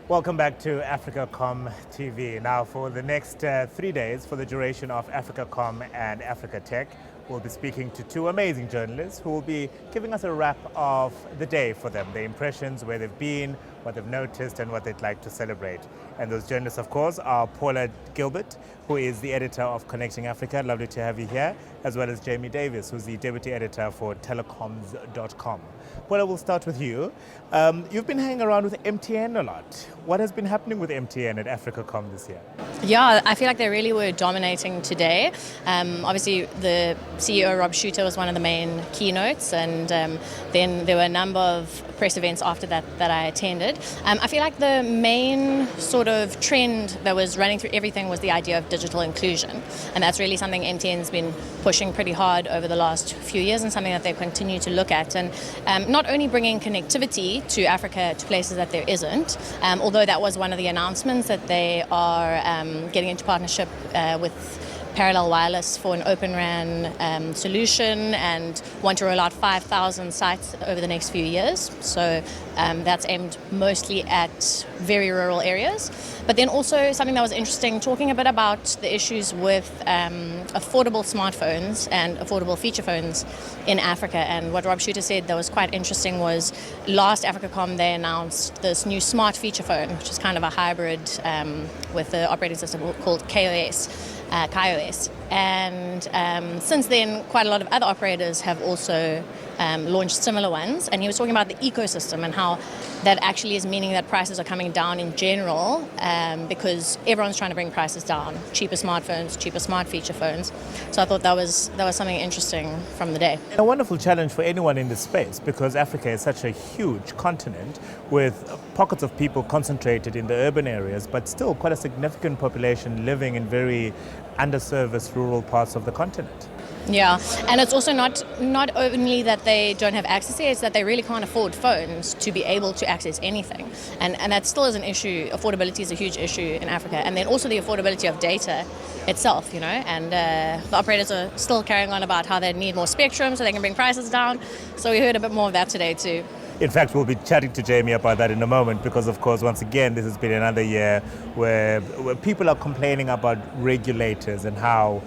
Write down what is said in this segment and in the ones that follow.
Welcome back to AfricaCom TV. Now, for the next 3 days, for the duration of AfricaCom and AfricaTech, we'll be speaking to two amazing journalists who will be giving us a wrap of the day for them, their impressions, where they've been, what they've noticed, and what they'd like to celebrate. And those journalists, of course, are Paula Gilbert, who is the editor of Connecting Africa. Lovely to have you here, as well as Davies, who's the deputy editor for telecoms.com. Paula, we'll start with you. You've been hanging around with MTN a lot. What has been happening with MTN at AfricaCom this year? Yeah, I feel like they really were dominating today. Obviously, the CEO, Rob Shuter, was one of the main keynotes, and then there were a number of press events after that I attended. I feel like the main sort of trend that was running through everything was the idea of digital inclusion, and that's really something MTN's been pushing pretty hard over the last few years, and something that they continue to look at. And not only bringing connectivity to Africa to places that there isn't, although that was one of the announcements that they are getting into partnership with Parallel Wireless for an Open RAN solution, and want to roll out 5,000 sites over the next few years. So that's aimed mostly at very rural areas. But then also something that was interesting, talking a bit about the issues with affordable smartphones and affordable feature phones in Africa. And what Rob Shuter said that was quite interesting was last AfricaCom they announced this new smart feature phone, which is kind of a hybrid with the operating system called KOS. And since then, quite a lot of other operators have also launched similar ones. And he was talking about the ecosystem and how that actually is meaning that prices are coming down in general because everyone's trying to bring prices down. Cheaper smartphones, cheaper smart feature phones. So I thought that was something interesting from the day. A wonderful challenge for anyone in this space, because Africa is such a huge continent with pockets of people concentrated in the urban areas, but still quite a significant population living in very underserviced rural parts of the continent. Yeah, and it's also not only that they don't have access here, it's that they really can't afford phones to be able to access anything. And that still is an issue. Affordability is a huge issue in Africa. And then also the affordability of data itself, and the operators are still carrying on about how they need more spectrum so they can bring prices down. So we heard a bit more of that today too. In fact, we'll be chatting to Jamie about that in a moment, because, of course, once again, this has been another year where people are complaining about regulators and how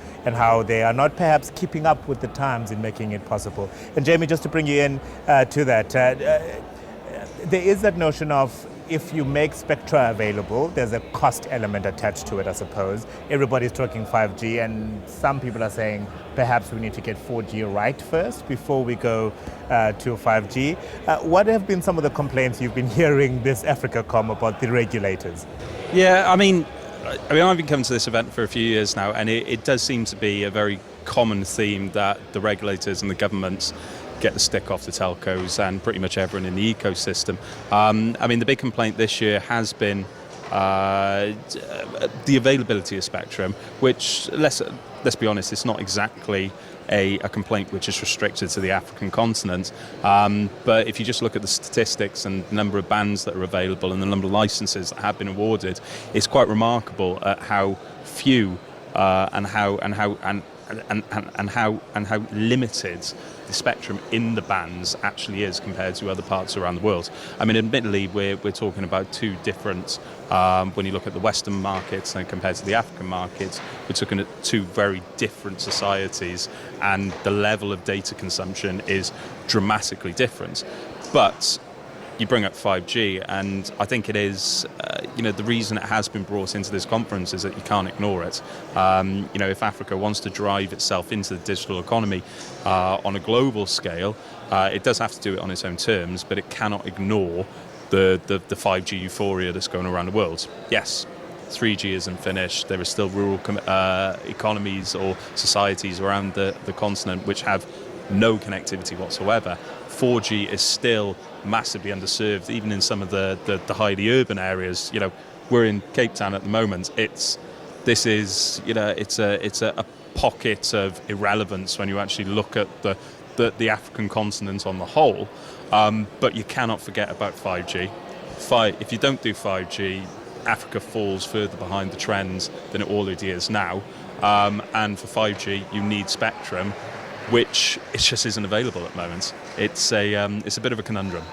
they are not perhaps keeping up with the times in making it possible. And Jamie, just to bring you in to that, there is that notion of, if you make spectra available, there's a cost element attached to it, I suppose. Everybody's talking 5G, and some people are saying perhaps we need to get 4G right first before we go to 5G. What have been some of the complaints you've been hearing this AfricaCom about the regulators? Yeah, I mean, I've been coming to this event for a few years now, and it does seem to be a very common theme that the regulators and the governments get the stick off the telcos and pretty much everyone in the ecosystem. The big complaint this year has been the availability of spectrum, which, let's be honest, it's not exactly a complaint which is restricted to the African continent. But if you just look at the statistics and the number of bands that are available and the number of licenses that have been awarded, it's quite remarkable at how few and how limited the spectrum in the bands actually is compared to other parts around the world. I mean, admittedly, we're talking about two different, when you look at the Western markets and compared to the African markets, we're looking at two very different societies, and the level of data consumption is dramatically different. But you bring up 5G, and I think it is, the reason it has been brought into this conference is that you can't ignore it. If Africa wants to drive itself into the digital economy on a global scale, it does have to do it on its own terms, but it cannot ignore the 5G euphoria that's going around the world. Yes, 3G isn't finished. There are still rural economies or societies around the continent which have no connectivity whatsoever. 4G is still massively underserved, even in some of the highly urban areas. We're in Cape Town at the moment. It's a pocket of irrelevance when you actually look at the African continent on the whole. But you cannot forget about 5G. If you don't do 5G, Africa falls further behind the trends than it already is now. And for 5G, you need spectrum, which it just isn't available at the moment. It's a bit of a conundrum.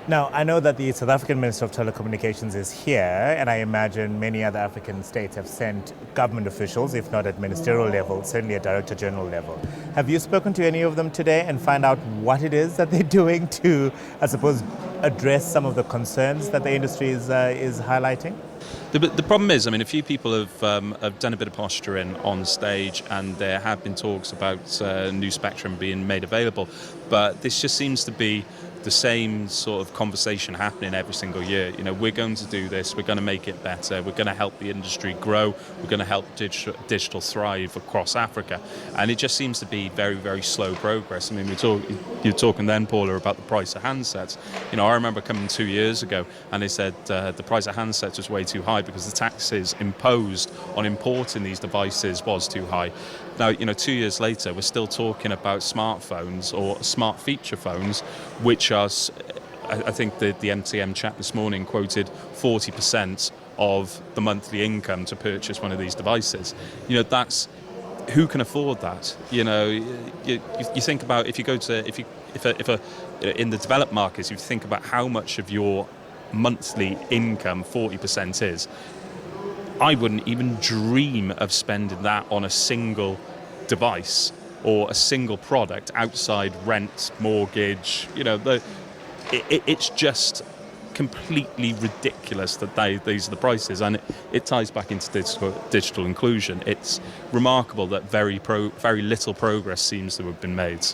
Now, I know that the South African Minister of Telecommunications is here, and I imagine many other African states have sent government officials, if not at ministerial level, certainly at Director General level. Have you spoken to any of them today and find out what it is that they're doing to, I suppose, address some of the concerns that the industry is highlighting? The problem is, I mean, a few people have done a bit of posturing on stage, and there have been talks about new spectrum being made available, but this just seems to be the same sort of conversation happening every single year. You know, we're going to do this, we're going to make it better, we're going to help the industry grow, we're going to help digital thrive across Africa, and it just seems to be very, very slow progress. I mean, you're talking then, Paula, about the price of handsets. You know, I remember coming 2 years ago and they said the price of handsets was way too high because the taxes imposed on importing these devices was too high. Now, you know, 2 years later, we're still talking about smartphones or smart feature phones, which are, I think the MTM chat this morning quoted 40% of the monthly income to purchase one of these devices. You know, that's, who can afford that? You know, you think about, if you go to, if in the developed markets, if you think about how much of your monthly income 40% is, I wouldn't even dream of spending that on a single device or a single product outside rent, mortgage. You know, it's just completely ridiculous that these are the prices, and it ties back into digital inclusion. It's remarkable that very little progress seems to have been made.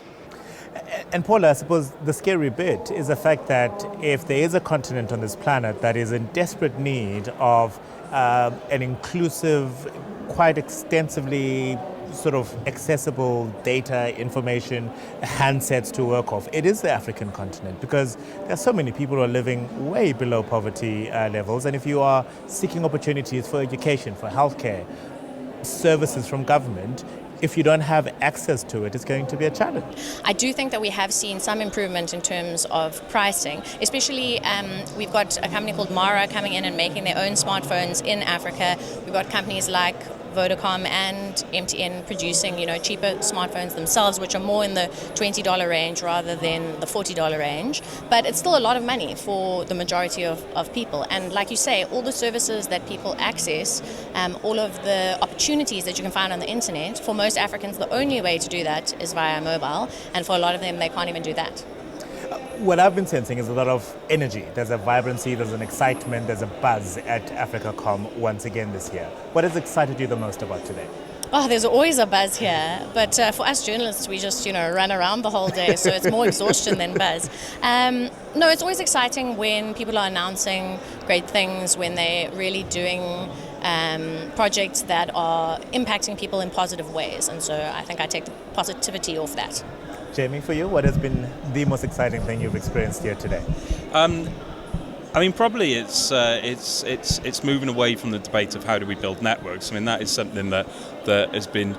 And Paula, I suppose the scary bit is the fact that if there is a continent on this planet that is in desperate need of an inclusive, quite extensively sort of accessible data, information, handsets to work off, it is the African continent, because there are so many people who are living way below poverty levels, and if you are seeking opportunities for education, for healthcare, services from government, if you don't have access to it, it's going to be a challenge. I do think that we have seen some improvement in terms of pricing, especially we've got a company called Mara coming in and making their own smartphones in Africa. We've got companies like Vodacom and MTN producing, you know, cheaper smartphones themselves, which are more in the $20 range rather than the $40 range. But it's still a lot of money for the majority of people. And like you say, all the services that people access, all of the opportunities that you can find on the internet, for most Africans, the only way to do that is via mobile. And for a lot of them, they can't even do that. What I've been sensing is a lot of energy. There's a vibrancy, there's an excitement, there's a buzz at AfricaCom once again this year. What has excited you the most about today? Oh, there's always a buzz here, but for us journalists, we just, you know, run around the whole day, so it's more exhaustion than buzz. No, it's always exciting when people are announcing great things, when they're really doing projects that are impacting people in positive ways, and so I think I take the positivity off that. Jamie, for you, what has been the most exciting thing you've experienced here today? I mean, probably it's moving away from the debate of how do we build networks. I mean, that is something that has been,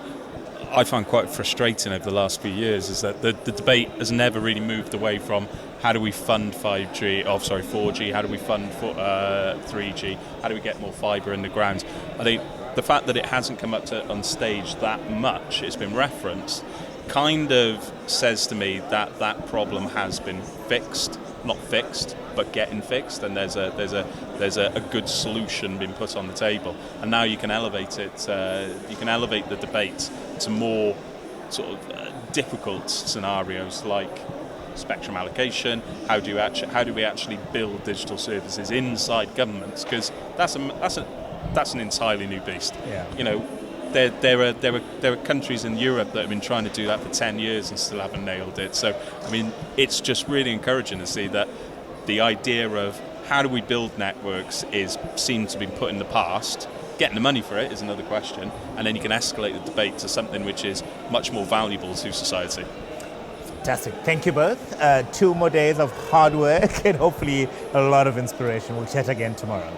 I find, quite frustrating over the last few years, is that the debate has never really moved away from how do we fund 4G, how do we fund 3G, how do we get more fibre in the ground. I think the fact that it hasn't come up on stage that much, it's been referenced, kind of says to me that that problem has been fixed, not fixed, but getting fixed, and there's a good solution being put on the table, and now you can elevate it. You can elevate the debate to more sort of difficult scenarios like spectrum allocation. How do we actually build digital services inside governments? Because that's an entirely new beast. Yeah. You know. There are countries in Europe that have been trying to do that for 10 years and still haven't nailed it. So, I mean, it's just really encouraging to see that the idea of how do we build networks seems to be put in the past. Getting the money for it is another question, and then you can escalate the debate to something which is much more valuable to society. Fantastic. Thank you both. 2 more days of hard work and hopefully a lot of inspiration. We'll chat again tomorrow.